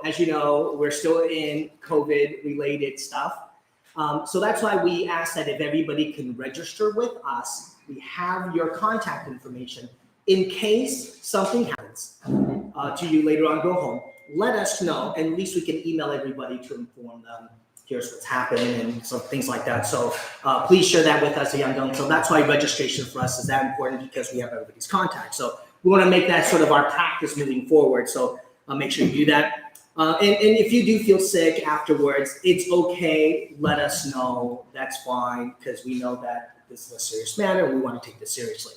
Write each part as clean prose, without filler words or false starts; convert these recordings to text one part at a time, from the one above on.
as you know, we're still in COVID-related stuff. So that's why we ask that if everybody can register with us, we have your contact information in case something happens to you later on, go home. Let us know, and at least we can email everybody to inform them. Here's what's happening and some things like that. So please share that with us, Young. So that's why registration for us is that important, because we have everybody's contact. So we want to make that sort of our practice moving forward. So make sure you do that. And if you do feel sick afterwards, it's okay. Let us know. That's fine, because we know that this is a serious matter. We want to take this seriously.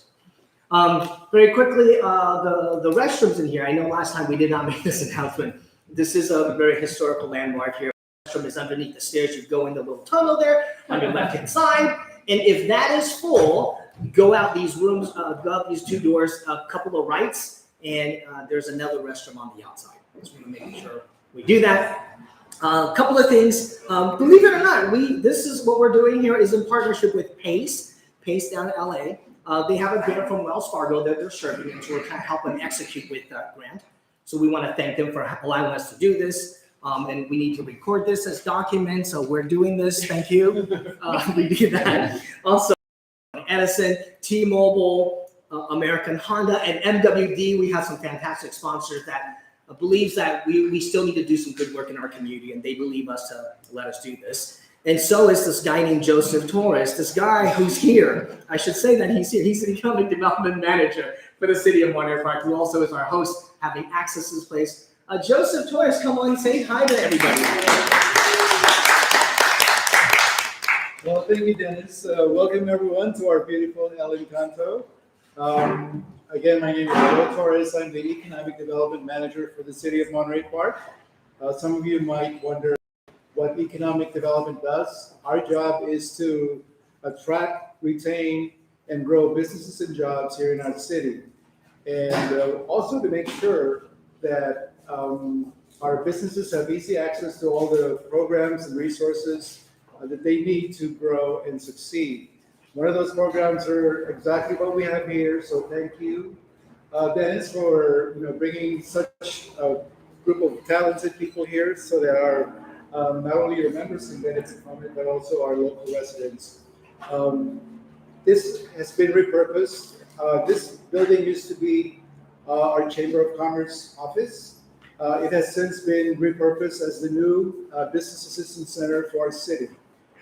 Very quickly, the restrooms in here. I know last time we did not make this announcement. This is a very historical landmark here. The restroom is underneath the stairs. You go in the little tunnel there on your left-hand side. And if that is full, go out these rooms, go out these two doors, a couple of rights, and there's another restroom on the outside. So we want to make sure we do that. A couple of things. Believe it or not, this is what we're doing here is in partnership with Pace down in LA. They have a grant from Wells Fargo that they're serving, and so we're kind of helping execute with that grant. So we want to thank them for allowing us to do this. And we need to record this as documents, so we're doing this. Thank you. We do that. Also, Edison, T-Mobile, American Honda, and MWD. We have some fantastic sponsors that believes that we still need to do some good work in our community, and they believe us to let us do this. And so is this guy named Joseph Torres, this guy who's here. I should say that he's here. He's the Economic Development Manager for the City of Monterey Park, who also is our host, having access to this place. Joseph Torres, come on, say hi to everybody. Well, thank you, Dennis. Welcome, everyone, to our beautiful El Encanto. Again, my name is Joe Torres. I'm the Economic Development Manager for the City of Monterey Park. Some of you might wonder what economic development does. Our job is to attract, retain, and grow businesses and jobs here in our city. And also to make sure that our businesses have easy access to all the programs and resources that they need to grow and succeed. One of those programs are exactly what we have here, so thank you, Dennis, for bringing such a group of talented people here, so that our not only your members can benefit from it, but also our local residents. This has been repurposed. This building used to be our Chamber of Commerce office. It has since been repurposed as the new Business Assistance Center for our city.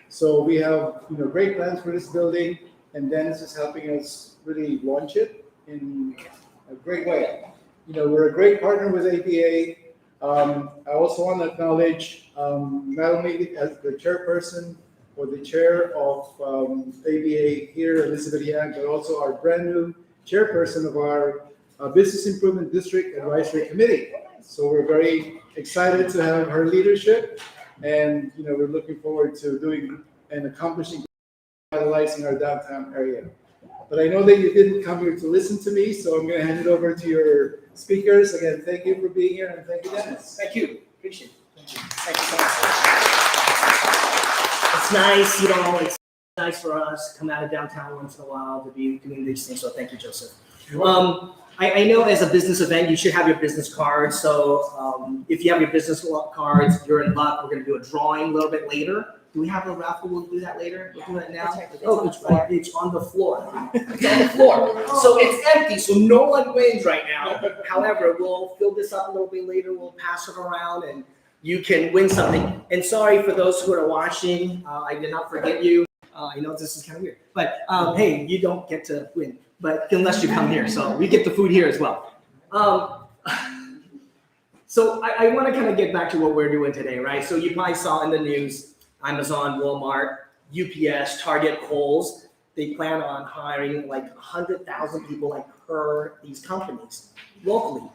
So we have great plans for this building, and Dennis is helping us really launch it in a great way. We're a great partner with ABA. I also want to acknowledge not only as the chairperson or the chair of ABA here, Elizabeth Yang, but also our brand new chairperson of our Business Improvement District Advisory Committee. So we're very excited to have her leadership, and we're looking forward to doing and accomplishing, revitalizing our downtown area. But I know that you didn't come here to listen to me, so I'm going to hand it over to your speakers. Again, thank you for being here, and thank you, Dennis. Thank you. Appreciate it. Thank you so much. It's nice, it's nice for us to come out of downtown once in a while to be doing these things. So thank you, Joseph. I know as a business event, you should have your business cards. So if you have your business cards, you're in luck. We're going to do a drawing a little bit later. Do we have a raffle? We'll do that later. We'll do that now. It's on the floor. It's on the floor. So it's empty. So no one wins right now. However, we'll fill this up a little bit later. We'll pass it around, and you can win something. And sorry for those who are watching. I did not forget you. I know this is kind of weird, but hey, you don't get to win, but unless you come here. So we get the food here as well. So I want to kind of get back to what we're doing today, right? So you probably saw in the news, Amazon, Walmart, UPS, Target, Kohl's, they plan on hiring like 100,000 people per these companies locally.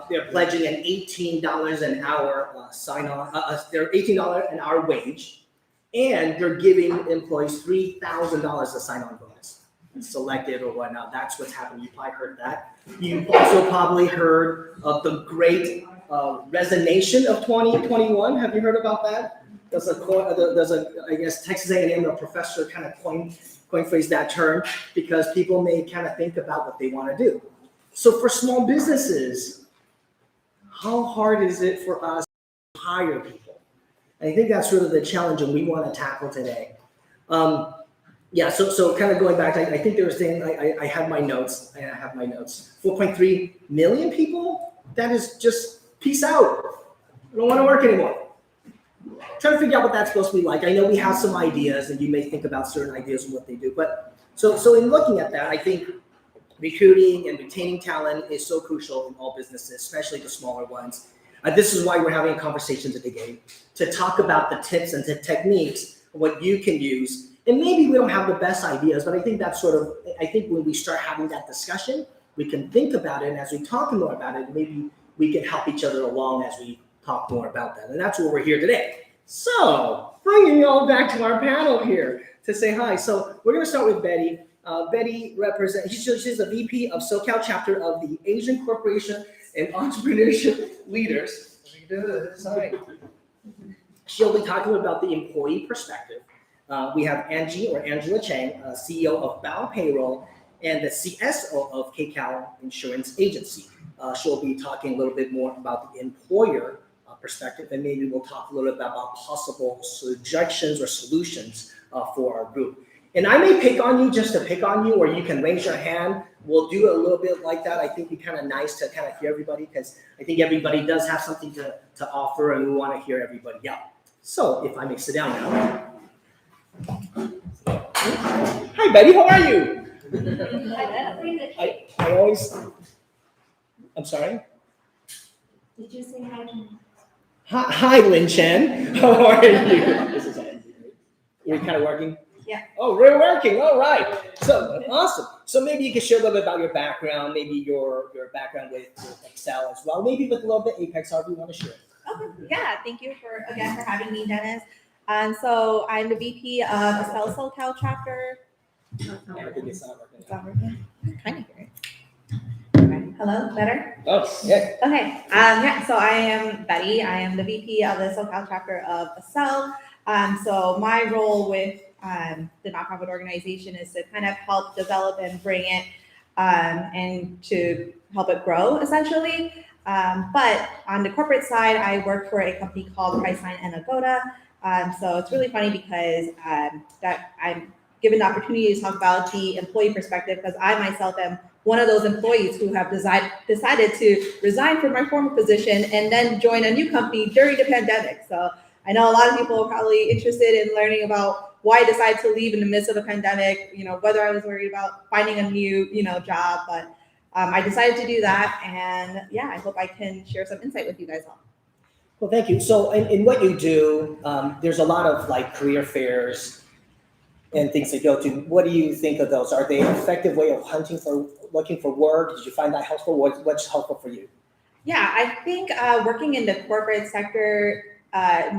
They're pledging an $18 an hour sign-on, their $18 an hour wage, and they're giving employees $3,000 a sign-on bonus, selected or whatnot. That's what's happening. You probably heard that. You've also probably heard of the great resignation of 2021. Have you heard about that? There's a I guess Texas A&M, a professor kind of coin phrase that term, because people may kind of think about what they want to do. So for small businesses, how hard is it for us hire people. And I think that's really the challenge and we want to tackle today. So kind of going back, I think there was thing, I have my notes. 4.3 million people? That is just peace out. I don't want to work anymore. Trying to figure out what that's supposed to be like. I know we have some ideas and you may think about certain ideas and what they do, but so in looking at that, I think recruiting and retaining talent is so crucial in all businesses, especially the smaller ones. This is why we're having a conversation today to talk about the tips and the techniques, what you can use. And maybe we don't have the best ideas, but I think that's I think when we start having that discussion, we can think about it. And as we talk more about it, maybe we can help each other along as we talk more about that. And that's what we're here today. So bringing you all back to our panel here to say hi. So we're going to start with Betty. Betty represents, she's the VP of SoCal chapter of the Asian Corporation and Entrepreneurship Leaders. She'll be talking about the employee perspective. We have Angie or Angela Chang, CEO of Bao Payroll and the CSO of KCal Insurance Agency. She'll be talking a little bit more about the employer perspective, and maybe we'll talk a little bit about possible suggestions or solutions for our group. And I may pick on you just to pick on you, or you can raise your hand. We'll do a little bit like that. I think it'd be kind of nice to kind of hear everybody, because I think everybody does have something to offer, and we want to hear everybody out. So if I may sit down now. Hi, Betty. How are you? I always. I'm sorry. Did you say hi to me? Hi, Lin Chen. How are you? This is You're kind of working? Yeah. Oh, we're working. All right. So awesome. So maybe you can share a little bit about your background, maybe your background with Excel as well, maybe with a little bit Apex, however you want to share. Okay. Yeah. Thank you for having me, Dennis. So I'm the VP of Excel SoCal chapter. I think it's not working. It's not working. Kind of hear it. Okay. Hello. Better. Oh, yeah. Okay. So I am Betty. I am the VP of the SoCal chapter of Excel. So my role with the nonprofit organization is to kind of help develop and bring it and to help it grow, essentially. But on the corporate side, I work for a company called Priceline and Agoda. So it's really funny because that I'm given the opportunity to talk about the employee perspective, because I myself am one of those employees who have decided to resign from my former position and then join a new company during the pandemic. So I know a lot of people are probably interested in learning about why I decided to leave in the midst of the pandemic, whether I was worried about finding a new, job, but I decided to do that. And yeah, I hope I can share some insight with you guys all. Well, thank you. So in what you do, there's a lot of like career fairs and things to go to. What do you think of those? Are they an effective way of looking for work? Did you find that helpful? What's helpful for you? Yeah, I think working in the corporate sector,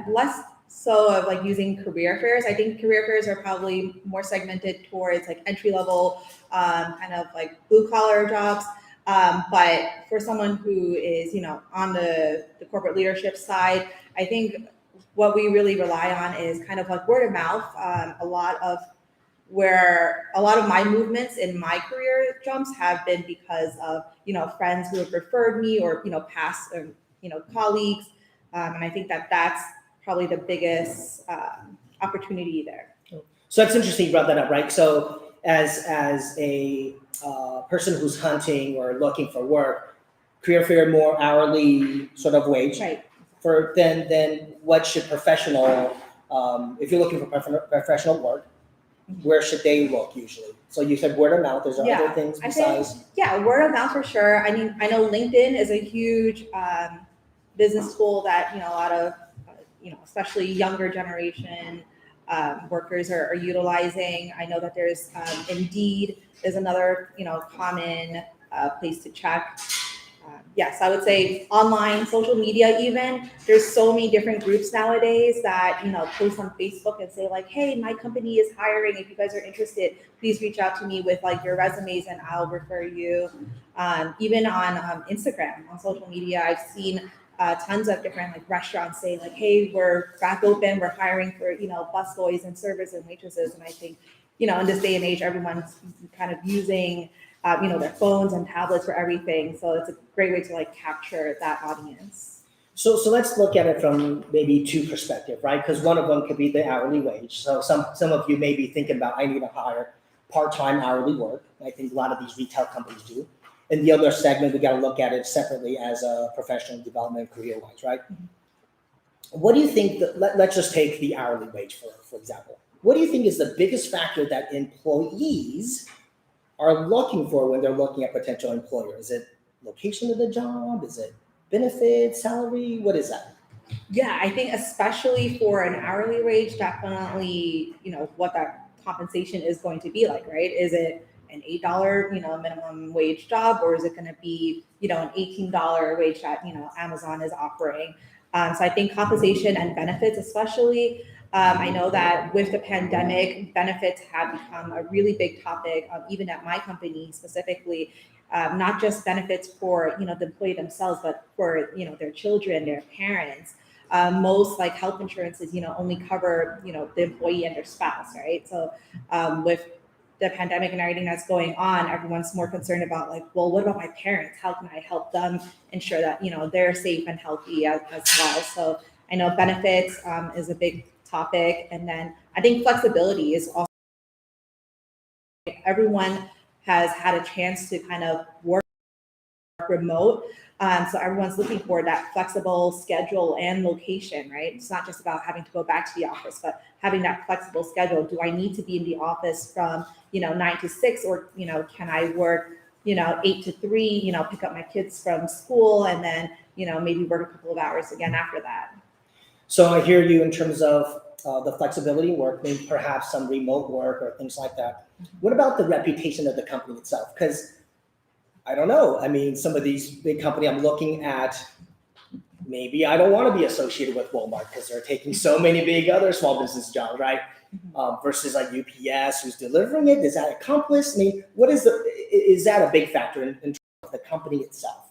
less so of like using career fairs. I think career fairs are probably more segmented towards like entry level, kind of like blue collar jobs. But for someone who is, on the corporate leadership side, I think what we really rely on is kind of like word of mouth. A lot of my movements in my career jumps have been because of, friends who have referred me or, past, colleagues. And I think that's probably the biggest opportunity there. So that's interesting you brought that up, right? So as a person who's hunting or looking for work, career fair more hourly sort of wage. Right. For then what should professional, if you're looking for professional work, where should they look usually? So you said word of mouth. There's other things besides. Word of mouth for sure. I mean, I know LinkedIn is a huge business tool that a lot of especially younger generation workers are utilizing. I know that there's Indeed is another common place to check. Yes, I would say online, social media even. There's so many different groups nowadays that, post on Facebook and say like, hey, my company is hiring. If you guys are interested, please reach out to me with like your resumes and I'll refer you. Even on Instagram, on social media, I've seen tons of different like restaurants say like, hey, we're back open. We're hiring for, busboys and servers and waitresses. And I think, in this day and age, everyone's kind of using their phones and tablets for everything. So it's a great way to like capture that audience. So let's look at it from maybe two perspectives, right? Because one of them could be the hourly wage. So some of you may be thinking about, I need to hire part-time hourly work. I think a lot of these retail companies do. And the other segment, we got to look at it separately as a professional development career-wise, right? What do you think let's just take the hourly wage for example. What do you think is the biggest factor that employees are looking for when they're looking at potential employer? Is it location of the job? Is it benefits, salary? What is that? Yeah, I think especially for an hourly wage, definitely, what that compensation is going to be like, right? Is it an $8, minimum wage job, or is it going to be, an $18 wage that, Amazon is offering? So I think compensation and benefits, especially, I know that with the pandemic, benefits have become a really big topic, even at my company specifically. Not just benefits for the employee themselves, but for their children, their parents. Most like health insurances, only cover the employee and their spouse, right? So with the pandemic and everything that's going on, everyone's more concerned about like, well, what about my parents? How can I help them ensure that they're safe and healthy as well? So I know benefits is a big topic, and then I think flexibility is also, everyone has had a chance to kind of work remote. So everyone's looking for that flexible schedule and location, right? It's not just about having to go back to the office, but having that flexible schedule. Do I need to be in the office from 9 to 6, or can I work 8 to 3? Pick up my kids from school and then maybe work a couple of hours again after that. So I hear you in terms of the flexibility work, maybe perhaps some remote work or things like that. What about the reputation of the company itself? Because I don't know. I mean, some of these big companies I'm looking at, maybe I don't want to be associated with Walmart because they're taking so many big other small business jobs, right? Versus like UPS, who's delivering it. Is that accomplice? I mean, is that a big factor in terms of the company itself?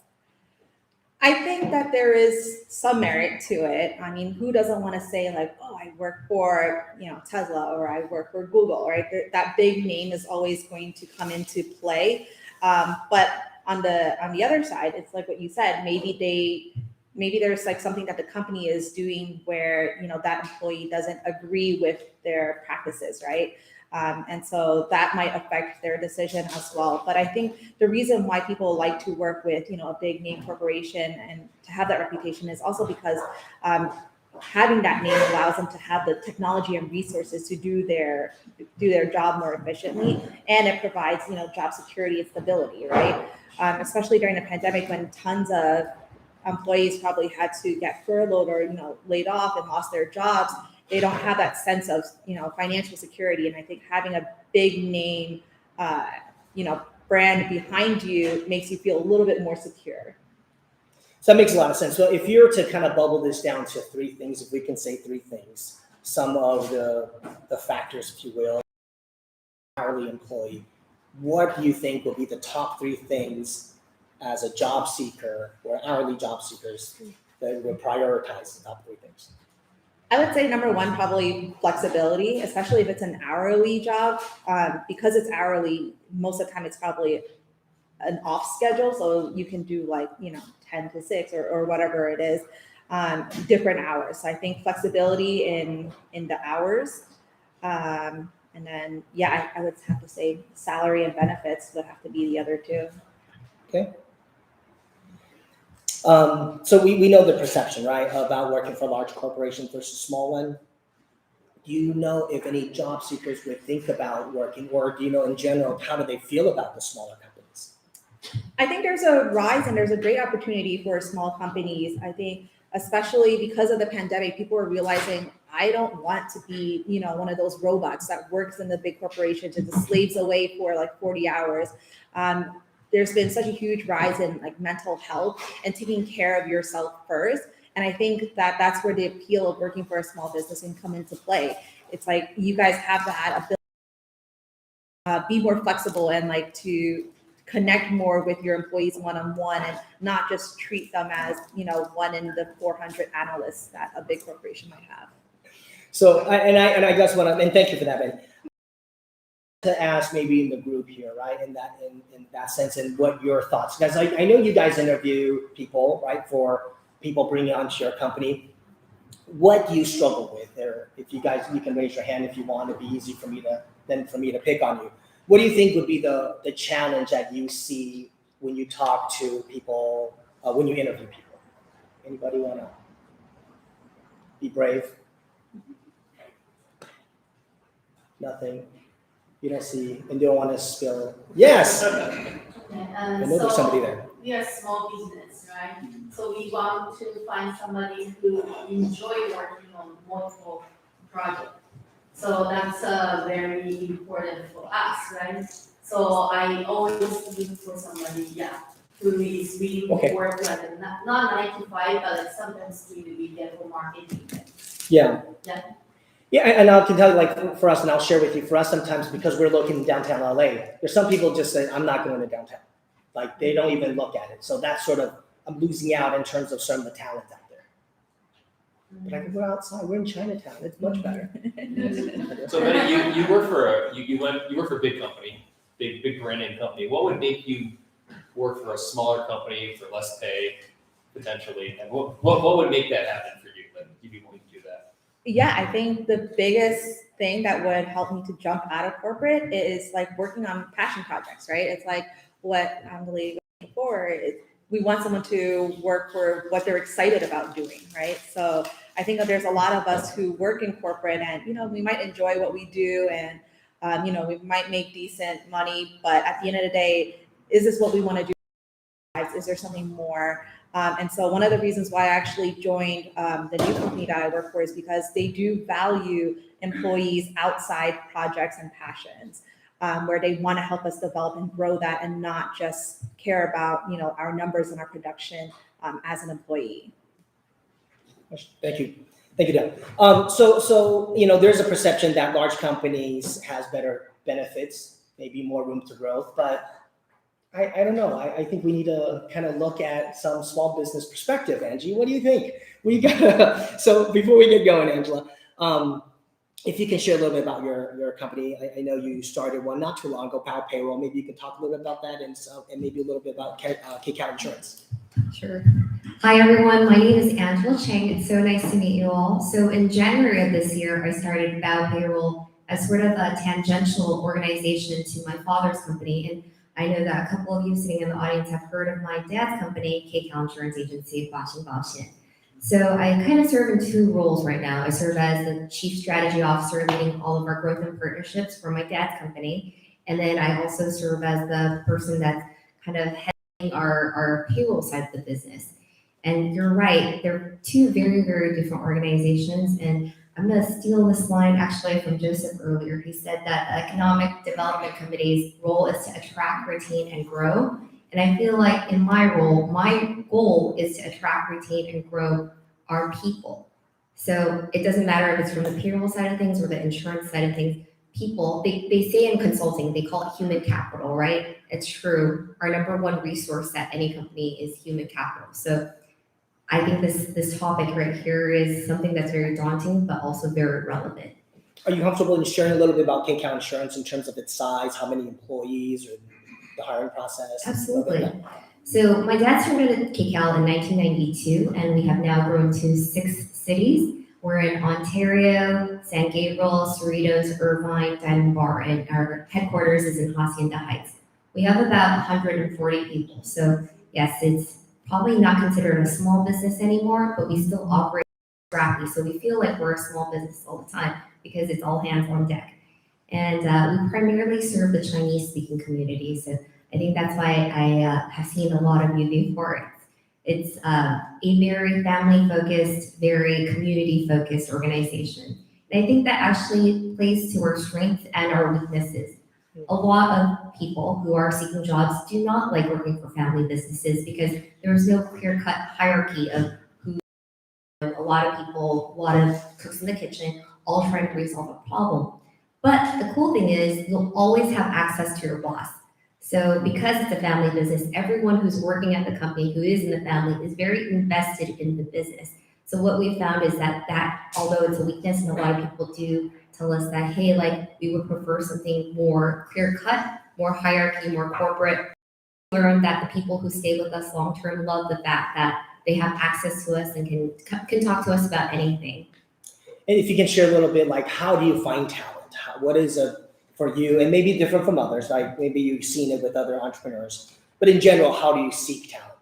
I think that there is some merit to it. I mean, who doesn't want to say like, oh, I work for, Tesla, or I work for Google, right? That big name is always going to come into play. But on the other side, it's like what you said, maybe there's like something that the company is doing where, that employee doesn't agree with their practices, right? And so that might affect their decision as well. But I think the reason why people like to work with, a big name corporation and to have that reputation is also because having that name allows them to have the technology and resources to do their job more efficiently, and it provides job security and stability, right? Especially during the pandemic when tons of employees probably had to get furloughed or laid off and lost their jobs. They don't have that sense of financial security, and I think having a big name brand behind you makes you feel a little bit more secure. So that makes a lot of sense. So if you're to kind of bubble this down to three things, if we can say three things, some of the factors, if you will, hourly employee, what do you think will be the top three things as a job seeker or hourly job seekers that would prioritize the top three things? I would say number one, probably flexibility, especially if it's an hourly job. Because it's hourly, most of the time it's probably an off schedule. So you can do like, 10 to 6 or whatever it is, different hours. So I think flexibility in the hours. And then, I would have to say salary and benefits would have to be the other two. Okay. So we know the perception, right, about working for a large corporation versus small one. Do you know if any job seekers would think about working, or do you know in general, how do they feel about the smaller companies? I think there's a rise and there's a great opportunity for small companies. I think especially because of the pandemic, people are realizing I don't want to be, one of those robots that works in the big corporations and just slaves away for like 40 hours. There's been such a huge rise in like mental health and taking care of yourself first. And I think that that's where the appeal of working for a small business can come into play. It's like you guys have that ability, be more flexible and like to connect more with your employees one-on-one and not just treat them as, one in the 400 analysts that a big corporation might have. So, I guess and thank you for that, Ben. To ask maybe in the group here, right? In that sense, and what your thoughts, because I know you guys interview people, right, for people bring it onto your company, what do you struggle with? Or if you guys, you can raise your hand if you want. It'd be easy for me to pick on you. What do you think would be the challenge that you see when you talk to people, when you interview people? Anybody want to be brave? Nothing. You don't see, and you don't want to spill. Yes. I know there's somebody there. We are a small business, right? So we want to find somebody who enjoy working on multiple projects. So that's very important for us, right? So I always look for somebody, who is willing Okay. to work like not 9 to 5, but like sometimes during the weekend for marketing. Yeah. Yeah. Yeah, and I can tell you, like for us, and I'll share with you, for us sometimes because we're looking downtown LA, there's some people just say, I'm not going to downtown. Like they don't even look at it. So that's sort of, I'm losing out in terms of some of the talent out there. But I can go outside, we're in Chinatown, it's much better. So Betty, you work for you work for a big company, big brand name company. What would make you work for a smaller company for less pay, potentially? And what would make that happen for you? That you'd be willing to do that? Yeah, I think the biggest thing that would help me to jump out of corporate is like working on passion projects, right? It's like what Emily was before. We want someone to work for what they're excited about doing, right? So I think that there's a lot of us who work in corporate and, we might enjoy what we do and, we might make decent money, but at the end of the day, is this what we want to do? Is there something more? And so one of the reasons why I actually joined the new company that I work for is because they do value employees outside projects and passions, where they want to help us develop and grow that and not just care about, our numbers and our production as an employee. Thank you. Thank you, Dan. So there's a perception that large companies has better benefits, maybe more room to growth, but I don't know. I think we need to kind of look at some small business perspective. Angie, what do you think? So before we get going, Angela, if you can share a little bit about your company. I know you started one not too long ago, Power Payroll. Maybe you can talk a little bit about that and maybe a little bit about KCAL Insurance. Sure. Hi, everyone. My name is Angela Chang. It's so nice to meet you all. So in January of this year, I started Power Payroll as sort of a tangential organization to my father's company. And I know that a couple of you sitting in the audience have heard of my dad's company, KCAL Insurance Agency, Boston. So I kind of serve in two roles right now. I serve as the Chief Strategy Officer, leading all of our growth and partnerships for my dad's company. And then I also serve as the person that's kind of heading our payroll side of the business. And you're right, they're two very, very different organizations. And I'm going to steal this line actually from Joseph earlier. He said that the Economic Development Committee's role is to attract, retain, and grow. And I feel like in my role, my goal is to attract, retain, and grow our people. So it doesn't matter if it's from the payroll side of things or the insurance side of things. People, they say in consulting, they call it human capital, right? It's true. Our number one resource at any company is human capital. So I think this topic right here is something that's very daunting, but also very relevant. Are you comfortable in sharing a little bit about KCAL Insurance in terms of its size, how many employees, or the hiring process? Absolutely. So my dad started at KCAL in 1992, and we have now grown to 6 cities. We're in Ontario, San Gabriel, Cerritos, Irvine, Diamond Bar, and our headquarters is in Hacienda Heights. We have about 140 people. So yes, it's probably not considered a small business anymore, but we still operate scrappy. So we feel like we're a small business all the time because it's all hands on deck. And we primarily serve the Chinese-speaking community. So I think that's why I have seen a lot of you before. It's a very family-focused, very community-focused organization. And I think that actually plays to our strengths and our weaknesses. A lot of people who are seeking jobs do not like working for family businesses because there's no clear-cut hierarchy of who. A lot of people, a lot of cooks in the kitchen, all trying to resolve a problem. But the cool thing is you'll always have access to your boss. So because it's a family business, everyone who's working at the company who is in the family is very invested in the business. So what we found is that although it's a weakness and a lot of people do tell us that, hey, like we would prefer something more clear cut, more hierarchy, more corporate. Learn that the people who stay with us long term love the fact that they have access to us and can talk to us about anything. And if you can share a little bit, like, how do you find talent? What is for you, and maybe different from others, like maybe you've seen it with other entrepreneurs, but in general, how do you seek talent?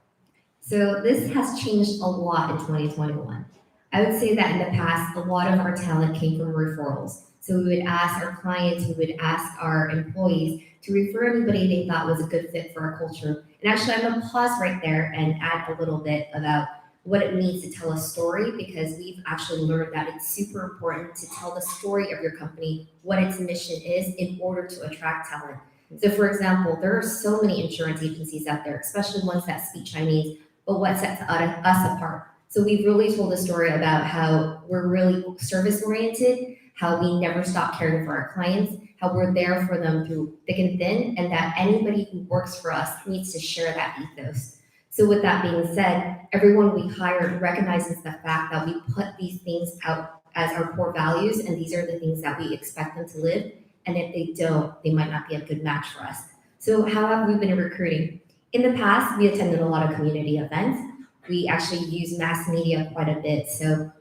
So this has changed a lot in 2021. I would say that in the past, a lot of our talent came from referrals. So we would ask our clients, we would ask our employees to refer anybody they thought was a good fit for our culture. And actually, I'm gonna pause right there and add a little bit about what it means to tell a story, because we've actually learned that it's super important to tell the story of your company, what its mission is, in order to attract talent. So for example, there are so many insurance agencies out there, especially ones that speak Chinese, but what sets us apart? So we've really told a story about how we're really service oriented, how we never stop caring for our clients, how we're there for them through thick and thin, and that anybody who works for us needs to share that ethos. So with that being said, everyone we hire recognizes the fact that we put these things out as our core values, and these are the things that we expect them to live. And if they don't, they might not be a good match for us. So how have we been recruiting? In the past, we attended a lot of community events. We actually use mass media quite a bit. So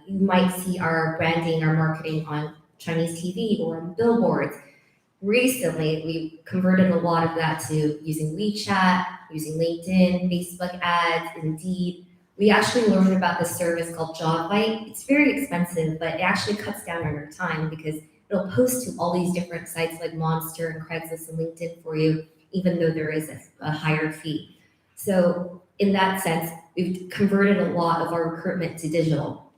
you might see our branding, our marketing on Chinese TV or on billboards. Recently, we converted a lot of that to using WeChat, using LinkedIn, Facebook ads, Indeed. We actually learned about this service called JobBite. It's very expensive, but it actually cuts down on your time because it'll post to all these different sites like Monster and Craigslist and LinkedIn for you, even though there is a higher fee. So in that sense, we've converted a lot of our recruitment to digital.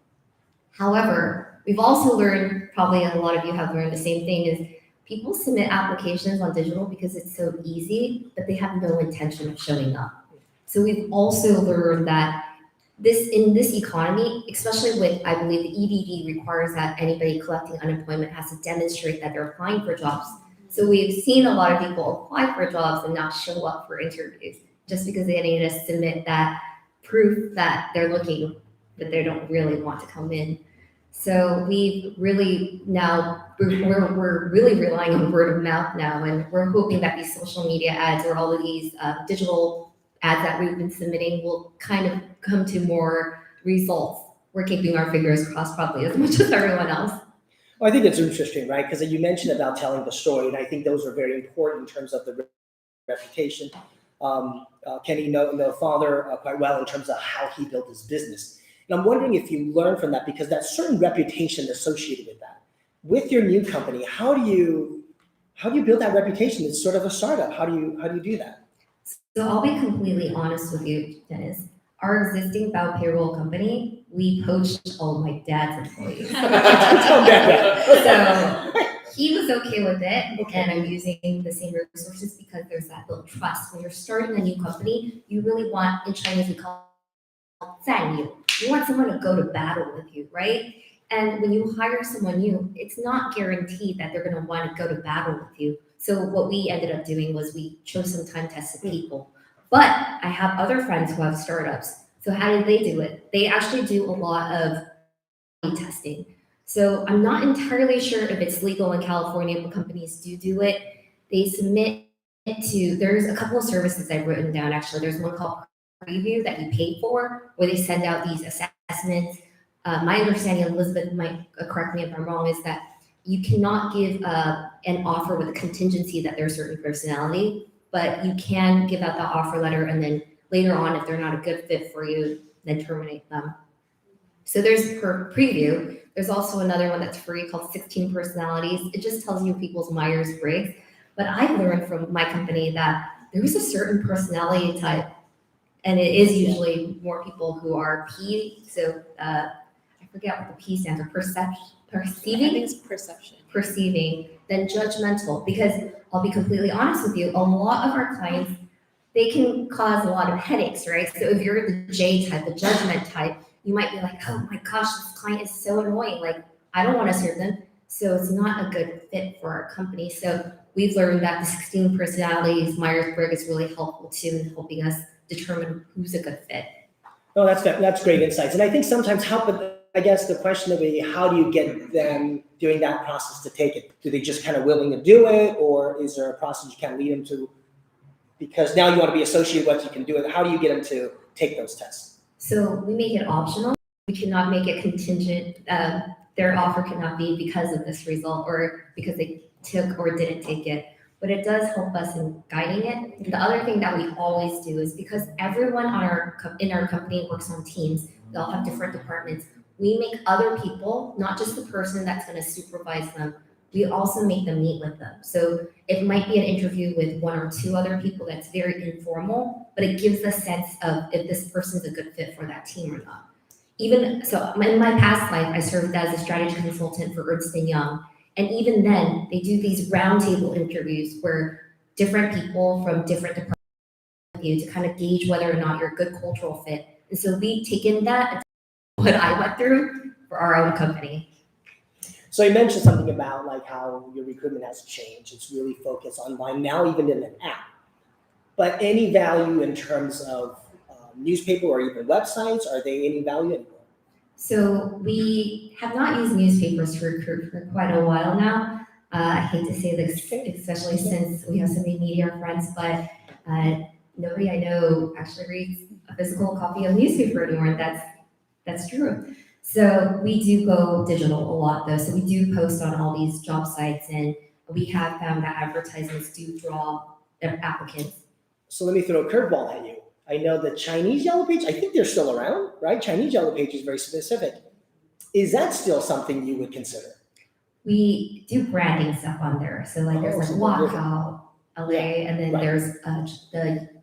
However, we've also learned, probably a lot of you have learned the same thing, is people submit applications on digital because it's so easy, but they have no intention of showing up. So we've also learned that in this economy, especially with, I believe the EDD requires that anybody collecting unemployment has to demonstrate that they're applying for jobs. So we've seen a lot of people apply for jobs and not show up for interviews just because they need to submit that proof that they're looking, but they don't really want to come in. So we've really now, we're really relying on word of mouth now, and we're hoping that these social media ads or all of these digital ads that we've been submitting will kind of come to more results. We're keeping our fingers crossed probably as much as everyone else. Well, I think it's interesting, right? Because you mentioned about telling the story, and I think those are very important in terms of the reputation. Kenny know the father quite well in terms of how he built his business. And I'm wondering if you learn from that, because that's certain reputation associated with that. With your new company, how do you build that reputation? It's sort of a startup. How do you do that? So I'll be completely honest with you, Dennis. Our existing Bao payroll company, we poached all of my dad's employees. So he was okay with it, and I'm using the same resources because there's that little trust. When you're starting a new company, you really want, in Chinese we call it 战友. You want someone to go to battle with you, right? And when you hire someone new, it's not guaranteed that they're going to want to go to battle with you. So what we ended up doing was we chose some time-tested people. But I have other friends who have startups. So how did they do it? They actually do a lot of testing. So I'm not entirely sure if it's legal in California, but companies do it. They submit there's a couple of services I've written down actually. There's one called Preview that you pay for, where they send out these assessments. My understanding, Elizabeth might correct me if I'm wrong, is that you cannot give an offer with a contingency that they're a certain personality, but you can give out the offer letter, and then later on, if they're not a good fit for you, then terminate them. So there's Preview. There's also another one that's free called 16 Personalities. It just tells you people's Myers-Briggs. But I learned from my company that there is a certain personality type, and it is usually more people who are P. So I forget what the P stands for. Perceiving? I think it's perception. Perceiving, then judgmental. Because I'll be completely honest with you, a lot of our clients, they can cause a lot of headaches, right? So if you're the J type, the judgment type, you might be like, oh my gosh, this client is so annoying. Like, I don't want to serve them. So it's not a good fit for our company. So we've learned that the 16 personalities, Myers-Briggs, is really helpful too in helping us determine who's a good fit. No, that's great insights. And I think sometimes I guess the question would be, how do you get them during that process to take it? Do they just kind of willing to do it, or is there a process you can lead them to? Because now you want to be associated with, you can do it. How do you get them to take those tests? So we make it optional. We cannot make it contingent. Their offer cannot be because of this result or because they took or didn't take it. But it does help us in guiding it. And the other thing that we always do is because everyone in our company works on teams, they all have different departments. We make other people, not just the person that's going to supervise them, we also make them meet with them. So it might be an interview with one or two other people that's very informal, but it gives a sense of if this person's a good fit for that team or not. Even so, in my past life, I served as a strategy consultant for Ernst & Young. And even then, they do these roundtable interviews where different people from different departments you to kind of gauge whether or not you're a good cultural fit. And so we take in that, what I went through for our own company. So you mentioned something about like how your recruitment has changed. It's really focused online now, even in an app. But any value in terms of newspaper or even websites? Are they any value anymore? So we have not used newspapers to recruit for quite a while now. I hate to say this, especially since we have so many media friends, but nobody I know actually reads a physical copy of a newspaper anymore. That's true. So we do go digital a lot though. So we do post on all these job sites, and we have found that advertisements do draw applicants. So let me throw a curveball at you. I know the Chinese Yellow Page, I think they're still around, right? Chinese Yellow Page is very specific. Is that still something you would consider? We do branding stuff on there. So like there's like so Walkout LA, and then right. there's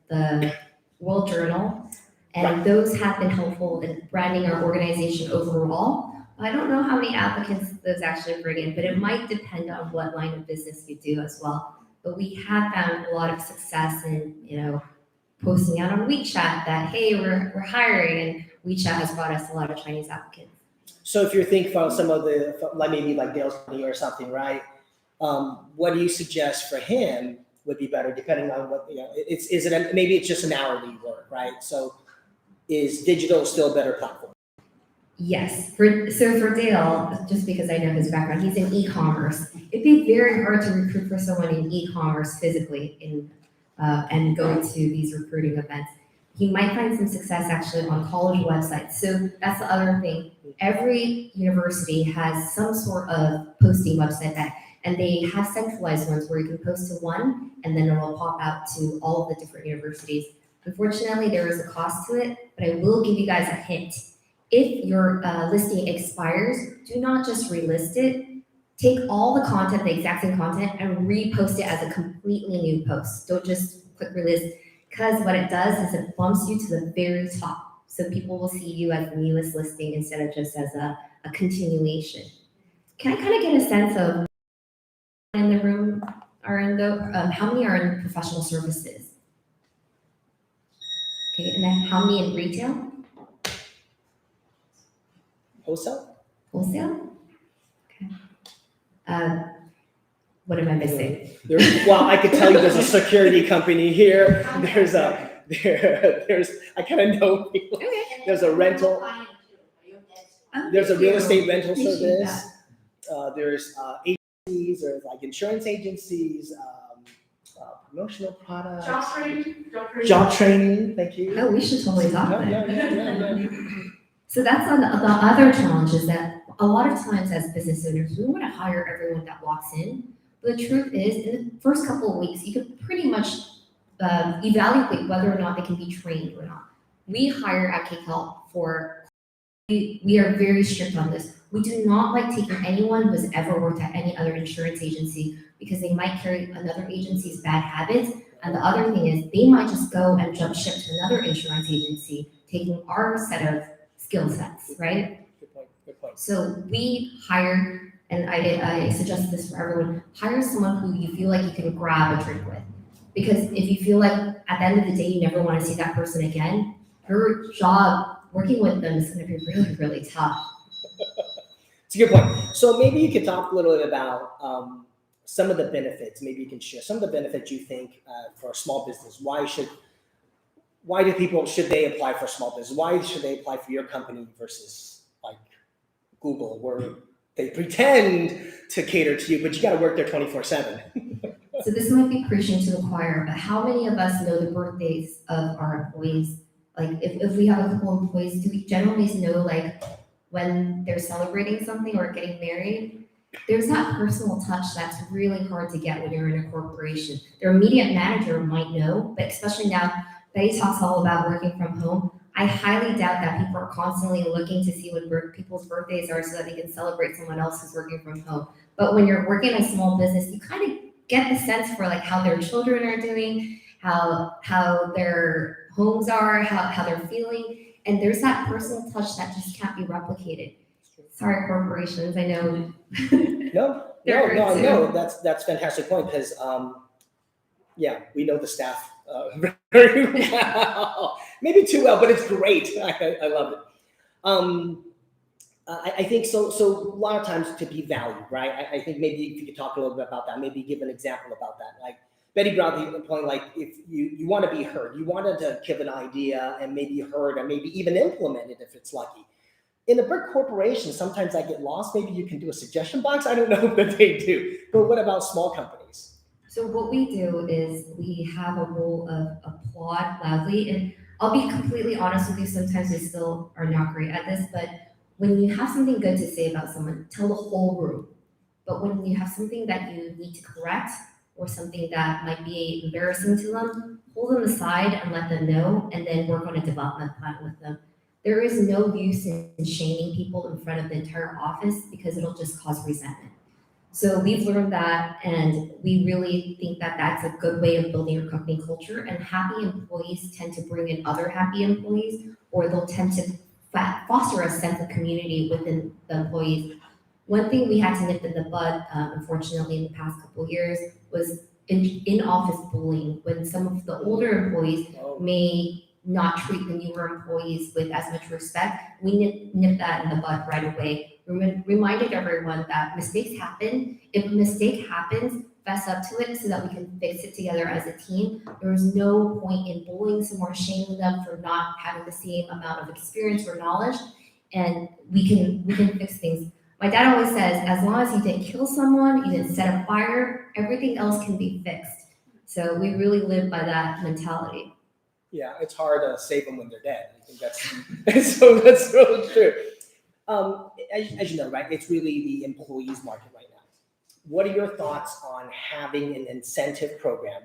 the World Journal. And those have been helpful in branding our organization overall. I don't know how many applicants those actually bring in, but it might depend on what line of business you do as well. But we have found a lot of success in, posting out on WeChat that, hey, we're hiring, and WeChat has brought us a lot of Chinese applicants. So if you're thinking from some of the, like maybe like Dale's County or something, right? What do you suggest for him would be better depending on what, maybe it's just an hourly work, right? So is digital still a better platform? Yes. For Dale, just because I know his background, he's in e-commerce. It'd be very hard to recruit for someone in e-commerce physically and go to these recruiting events. He might find some success actually on college websites. So that's the other thing. Every university has some sort of posting website and they have centralized ones where you can post to one and then it will pop out to all of the different universities. Unfortunately, there is a cost to it, but I will give you guys a hint. If your listing expires, do not just relist it. Take all the content, the exact same content, and repost it as a completely new post. Don't just click relist, because what it does is it bumps you to the very top. So people will see you as the newest listing instead of just as a continuation. Can I kind of get a sense of in the room are in how many are in professional services? Okay, and then how many in retail? Wholesale? Wholesale? Okay. What am I missing? Well, I could tell you there's a security company here. There's I kind of know people. Okay. There's a rental. There's a real estate rental service. There's agencies, there's like insurance agencies, promotional products. Job training, thank you. Oh, we should totally talk about it. Yeah. So that's on the other challenge is that a lot of times as business owners, we want to hire everyone that walks in. But the truth is, in the first couple of weeks, you can pretty much evaluate whether or not they can be trained or not. We hire at KCAL we are very strict on this. We do not like taking anyone who has ever worked at any other insurance agency because they might carry another agency's bad habits. And the other thing is they might just go and jump ship to another insurance agency, taking our set of skill sets, right? Good point. So we hire, and I suggest this for everyone, hire someone who you feel like you can grab a drink with. Because if you feel like at the end of the day, you never want to see that person again, your job working with them is going to be really, really tough. It's a good point. So maybe you could talk a little bit about some of the benefits. Maybe you can share some of the benefits you think for a small business. Should they apply for small business? Why should they apply for your company versus like Google, where they pretend to cater to you, but you got to work there 24/7. So this might be preaching to the choir, but how many of us know the birthdays of our employees Like if we have a couple employees, do we generally know like when they're celebrating something or getting married? There's that personal touch that's really hard to get when you're in a corporation. Their immediate manager might know, but especially now, Betty talks all about working from home. I highly doubt that people are constantly looking to see when people's birthdays are so that they can celebrate someone else who's working from home. But when you're working in a small business, you kind of get the sense for like how their children are doing, how their homes are, how they're feeling. And there's that personal touch that just can't be replicated. Sorry, corporations, I know. No, that's fantastic point, because, yeah, we know the staff very well. Maybe too well, but it's great. I love it. I think so. So a lot of times to be valued, right? I think maybe if you could talk a little bit about that, maybe give an example about that. Like Betty brought the point, like if you want to be heard, you wanted to give an idea and maybe heard and maybe even implement it if it's lucky. In a big corporation, sometimes I get lost. Maybe you can do a suggestion box. I don't know what they do, but what about small companies? So what we do is we have a rule of applaud loudly, and I'll be completely honest with you, sometimes we still are not great at this, but when you have something good to say about someone, tell the whole room. But when you have something that you need to correct or something that might be embarrassing to them, hold them aside and let them know, and then work on a development plan with them. There is no use in shaming people in front of the entire office because it'll just cause resentment. So we've learned that, and we really think that that's a good way of building your company culture. And happy employees tend to bring in other happy employees, or they'll tend to foster a sense of community within the employees. One thing we had to nip in the bud, unfortunately, in the past couple of years was in-office bullying, when some of the older employees may not treat the newer employees with as much respect. We nip that in the bud right away. Reminded everyone that mistakes happen. If a mistake happens, fess up to it so that we can fix it together as a team. There is no point in bullying someone or shaming them for not having the same amount of experience or knowledge, and we can fix things. My dad always says, as long as you didn't kill someone, you didn't set a fire, everything else can be fixed. So we really live by that mentality. Yeah, it's hard to save them when they're dead. I think that's so that's really true. As you know, right, it's really the employees market right now. What are your thoughts on having an incentive program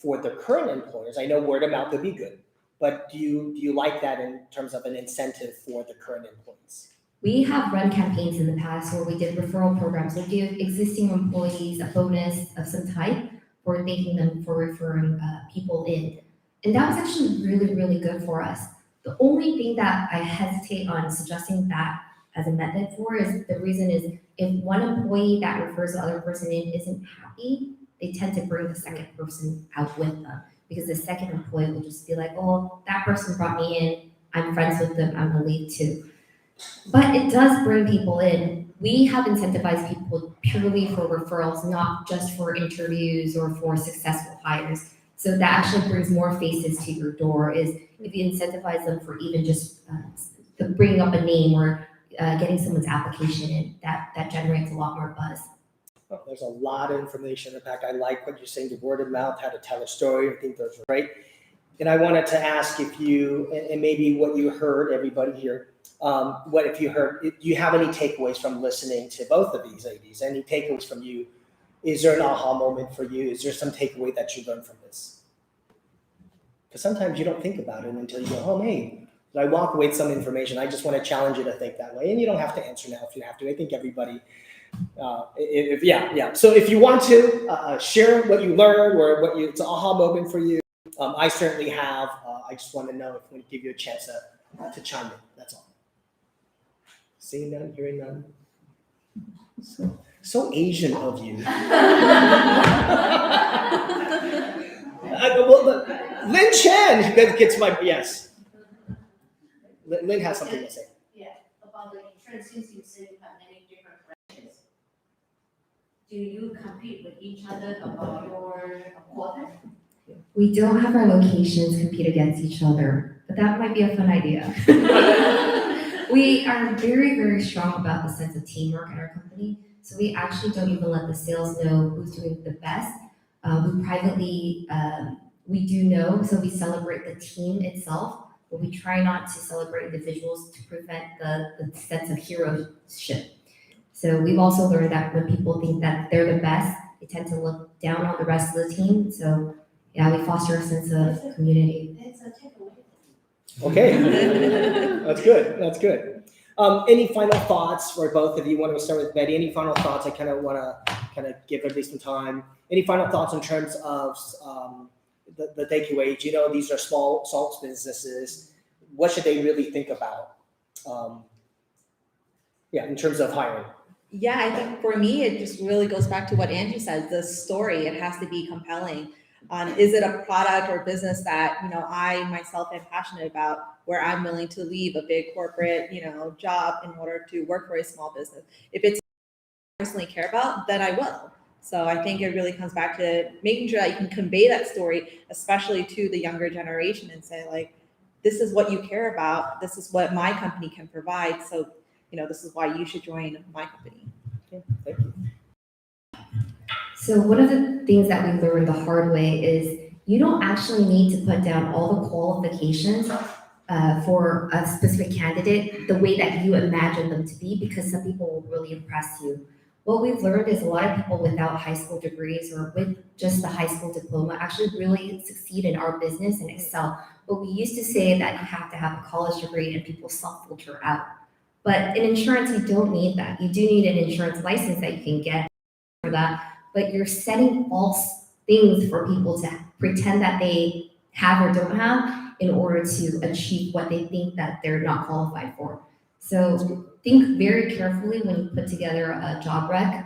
for the current employers? I know word of mouth would be good, but do you like that in terms of an incentive for the current employees? We have run campaigns in the past where we did referral programs. We'll give existing employees a bonus of some type for thanking them for referring people in. And that was actually really, really good for us. The only thing that I hesitate on suggesting that as a method for is the reason is if one employee that refers the other person in isn't happy, they tend to bring the second person out with them, because the second employee will just be like, oh, that person brought me in, I'm friends with them, I'm gonna leave too. But it does bring people in. We have incentivized people purely for referrals, not just for interviews or for successful hires. So that actually brings more faces to your door, is if you incentivize them for even just bringing up a name or getting someone's application in, that generates a lot more buzz. Oh, there's a lot of information. In fact, I like what you're saying, the word of mouth, how to tell a story. I think those are great. And I wanted to ask if you, and maybe what you heard, everybody here, what if you heard, do you have any takeaways from listening to both of these ladies? Any takeaways from you? Is there an aha moment for you? Is there some takeaway that you learned from this? Because sometimes you don't think about it until you go, oh, hey, did I walk away with some information? I just want to challenge you to think that way. And you don't have to answer now if you have to. I think everybody, yeah. So if you want to share what you learned or it's an aha moment for you, I certainly have. I just want to know if we give you a chance to chime in. That's all. Seeing none, hearing none. So Asian of you. Lynn Chen gets my yes. Lynn has something to say. Yeah, about the insurance, since you said you have many different branches. Do you compete with each other about your quota? We don't have our locations compete against each other, but that might be a fun idea. We are very, very strong about the sense of teamwork in our company. So we actually don't even let the sales know who's doing the best. We privately, we do know, so we celebrate the team itself. but we try not to celebrate individuals to prevent the sense of heroship. So we've also learned that when people think that they're the best, they tend to look down on the rest of the team. So yeah, we foster a sense of community. It's a takeaway. Okay, that's good. That's good. Any final thoughts for both of you? Want to start with Betty? Any final thoughts? I kind of want to give everybody some time. Any final thoughts in terms of the takeaways? You know, these are small businesses. What should they really think about? In terms of hiring. Yeah, I think for me, it just really goes back to what Angie said, the story, it has to be compelling. Is it a product or business that, I myself am passionate about, where I'm willing to leave a big corporate, job in order to work for a small business? If it's something I personally care about, then I will. So I think it really comes back to making sure that you can convey that story, especially to the younger generation, and say, like, this is what you care about. This is what my company can provide. So, this is why you should join my company. Okay, thank you. So one of the things that we learned the hard way is you don't actually need to put down all the qualifications for a specific candidate the way that you imagine them to be, because some people will really impress you. What we've learned is a lot of people without high school degrees or with just the high school diploma actually really succeed in our business and excel. But we used to say that you have to have a college degree and people self-filter out. But in insurance, you don't need that. You do need an insurance license that you can get for that. But you're setting false things for people to pretend that they have or don't have in order to achieve what they think that they're not qualified for. So think very carefully when you put together a job rec.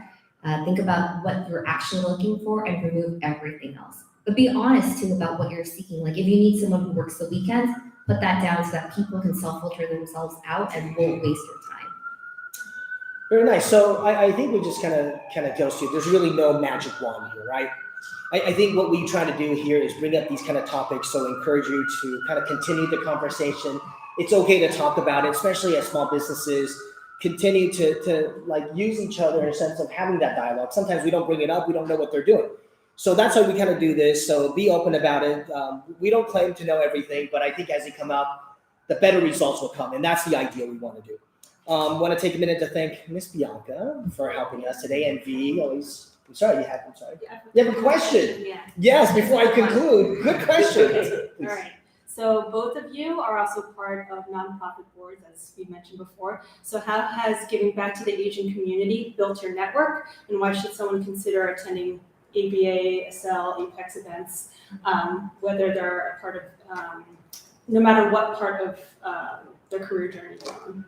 Think about what you're actually looking for and remove everything else. But be honest too about what you're seeking. Like if you need someone who works the weekends, put that down so that people can self-filter themselves out and won't waste their time. Very nice. So I think we just kind of goes to, there's really no magic wand here, right? I think what we try to do here is bring up these kind of topics, so encourage you to kind of continue the conversation. It's okay to talk about it, especially as small businesses continue to like use each other in a sense of having that dialogue. Sometimes we don't bring it up, we don't know what they're doing. So that's why we kind of do this. So be open about it. We don't claim to know everything, but I think as they come up, the better results will come. And that's the idea we want to do. Want to take a minute to thank Miss Bianca for helping us today. And V, always, I'm sorry. You have a question? Yeah. Yes, before I conclude. Good question. All right. So both of you are also part of nonprofit boards, as we mentioned before. So how has giving back to the Asian community built your network, and why should someone consider attending ABA, SL, Apex events, whether they're a part of, no matter what part of their career journey they're on?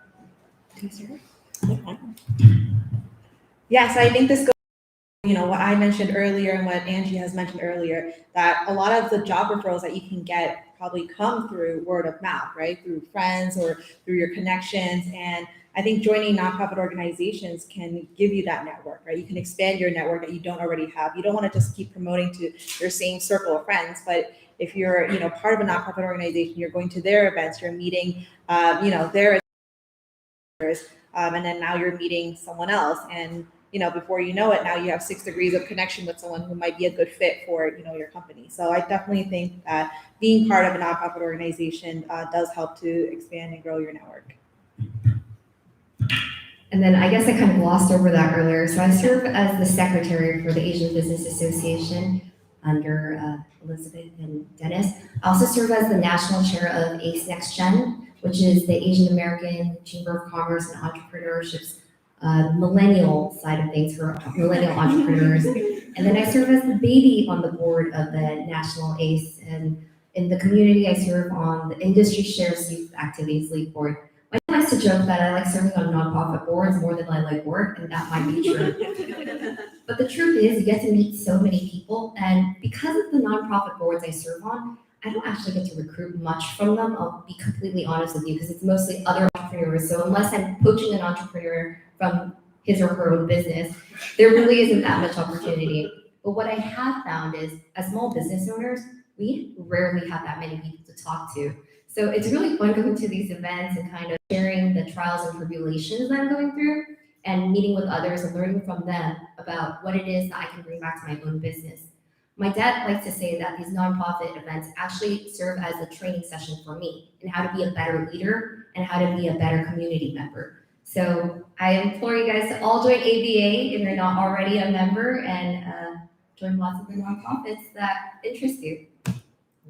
Yes, I think this goes, what I mentioned earlier and what Angie has mentioned earlier, that a lot of the job referrals that you can get probably come through word of mouth, right? Through friends or through your connections. And I think joining nonprofit organizations can give you that network, right? You can expand your network that you don't already have. You don't want to just keep promoting to your same circle of friends, but if you're, part of a nonprofit organization, you're going to their events, you're meeting, their and then now you're meeting someone else, and before you know it, now you have 6 degrees of connection with someone who might be a good fit for your company. So I definitely think that being part of a nonprofit organization does help to expand and grow your network. And then I guess I kind of glossed over that earlier. So I serve as the secretary for the Asian Business Association under Elizabeth and Dennis. I also serve as the national chair of ACE Next Gen, which is the Asian American Chamber of Commerce and Entrepreneurship's millennial side of things for millennial entrepreneurs. And then I serve as the baby on the board of the National ACE. And in the community, I serve on the Industry Shares Youth Activities League Board. My dad likes to joke that I like serving on nonprofit boards more than I like work, and that might be true. But the truth is, you get to meet so many people, and because of the nonprofit boards I serve on, I don't actually get to recruit much from them. I'll be completely honest with you, because it's mostly other entrepreneurs. So unless I'm poaching an entrepreneur from his or her own business, there really isn't that much opportunity. But what I have found is, as small business owners, we rarely have that many people to talk to. So it's really fun going to these events and kind of sharing the trials and tribulations that I'm going through, and meeting with others and learning from them about what it is that I can bring back to my own business. My dad likes to say that these nonprofit events actually serve as a training session for me in how to be a better leader and how to be a better community member. So I implore you guys to all join ABA if you're not already a member, and join lots of the nonprofits that interest you.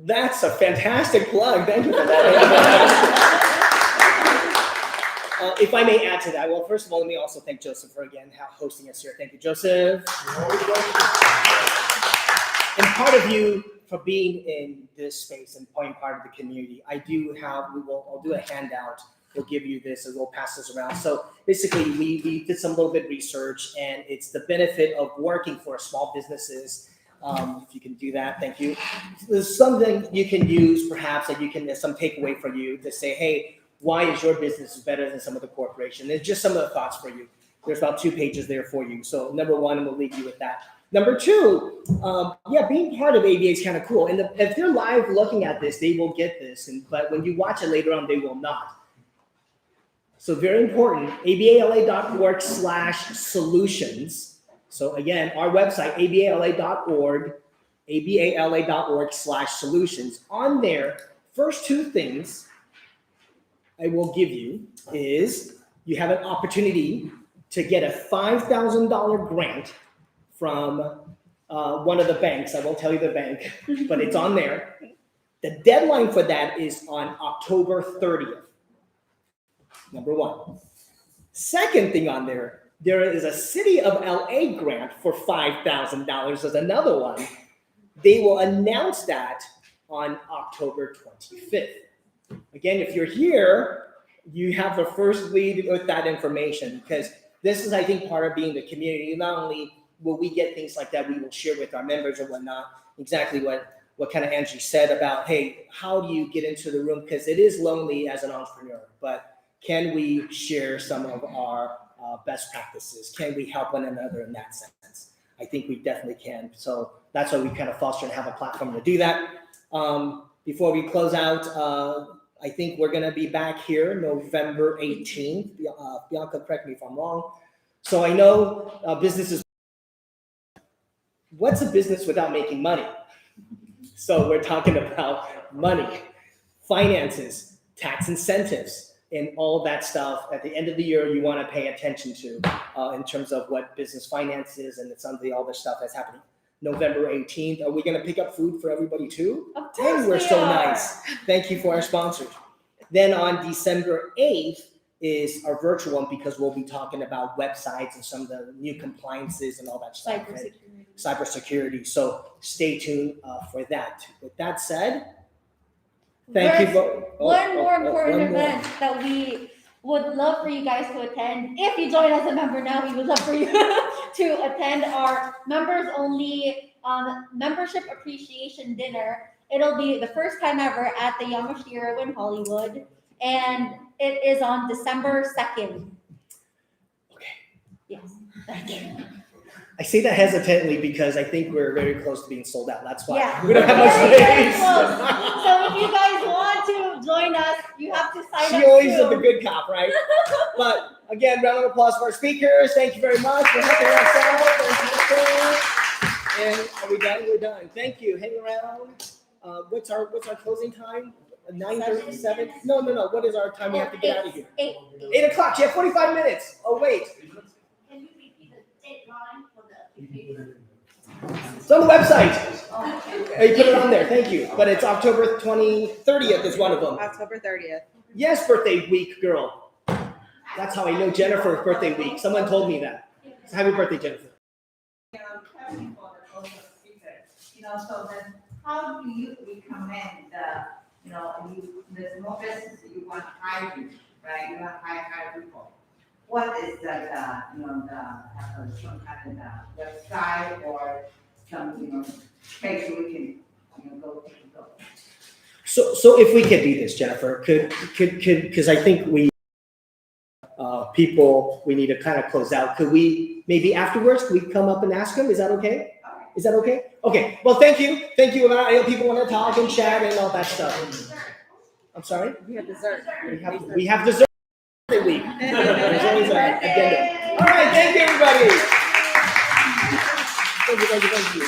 That's a fantastic plug. Thank you for that. If I may add to that, well, first of all, let me also thank Joseph for again hosting us here. Thank you, Joseph. And part of you for being in this space and being part of the community. I'll do a handout. We'll give you this and we'll pass this around. So basically, we did some little bit of research, and it's the benefit of working for small businesses. If you can do that, thank you. There's something you can use, perhaps, that there's some takeaway for you to say, hey, why is your business better than some of the corporation? There's just some of the thoughts for you. There's about 2 pages there for you. So number one, and we'll leave you with that. Number two, being part of ABA is kind of cool. And if they're live looking at this, they will get this. But when you watch it later on, they will not. So very important, abala.org/solutions. So again, our website, abala.org/solutions. On there, first 2 things I will give you is you have an opportunity to get a $5,000 grant from one of the banks. I won't tell you the bank, but it's on there. The deadline for that is on October 30th. Number one. Second thing on there is a City of LA grant for $5,000 as another one. They will announce that on October 25th. Again, if you're here, you have the first lead with that information, because this is, I think, part of being the community. Not only will we get things like that, we will share with our members and whatnot, exactly what kind of Angie said about, hey, how do you get into the room? Because it is lonely as an entrepreneur, but can we share some of our best practices? Can we help one another in that sense? I think we definitely can. So that's why we kind of foster and have a platform to do that. Before we close out, I think we're going to be back here November 18th. Bianca, correct me if I'm wrong. So I know businesses. What's a business without making money? So we're talking about money, finances, tax incentives, and all that stuff. At the end of the year, you want to pay attention to in terms of what business finance is and some of the other stuff that's happening. November 18th. Are we going to pick up food for everybody too? Of course We're we so are. nice. Thank you for our sponsors. Then on December 8th is our virtual one, because we'll be talking about websites and some of the new compliances and all that stuff. Cybersecurity. So stay tuned for that. With that said, thank you. One more important event that we would love for you guys to attend. If you join as a member now, we would love for you to attend our members only membership appreciation dinner. It'll be the first time ever at the Yamashiro in Hollywood, and it is on December 2nd. Okay. Yes, thank you. I say that hesitantly because I think we're very close to being sold out. That's why. Yeah, We don't have much very, very space. close. So if you guys want to join us, you have to sign She up always is the soon. good cop, right? But again, round of applause for our speakers. Thank you very much for helping us out. And are we done? We're done. Thank you. Hang around. What's our closing time? 9:37? No. What is our time? We have to get out of here. 8. 8 o'clock. You have 45 minutes. Oh, wait. Can you repeat the deadline for the application? It's on the website. Oh, You put it on there. Thank you. But it's October 30th is one of them. October 30th. Yes, birthday week, girl. That's how I know Jennifer's birthday week. Someone told me that. So happy birthday, Jennifer. So then how do you recommend there's more business you want to hire people, right? You want to hire people. What is some kind of website or some, place we can, go take a look? So if we could do this, Jennifer, could because I think we we need to kind of close out. Could we maybe afterwards we come up and ask them? Is that okay? Is that okay? Okay. Well, thank you. Thank you. I know people want to talk and chat and all that stuff. I'm sorry. We have dessert. We have dessert every week. There's always an addendum. All right. Thank you, everybody. Thank you.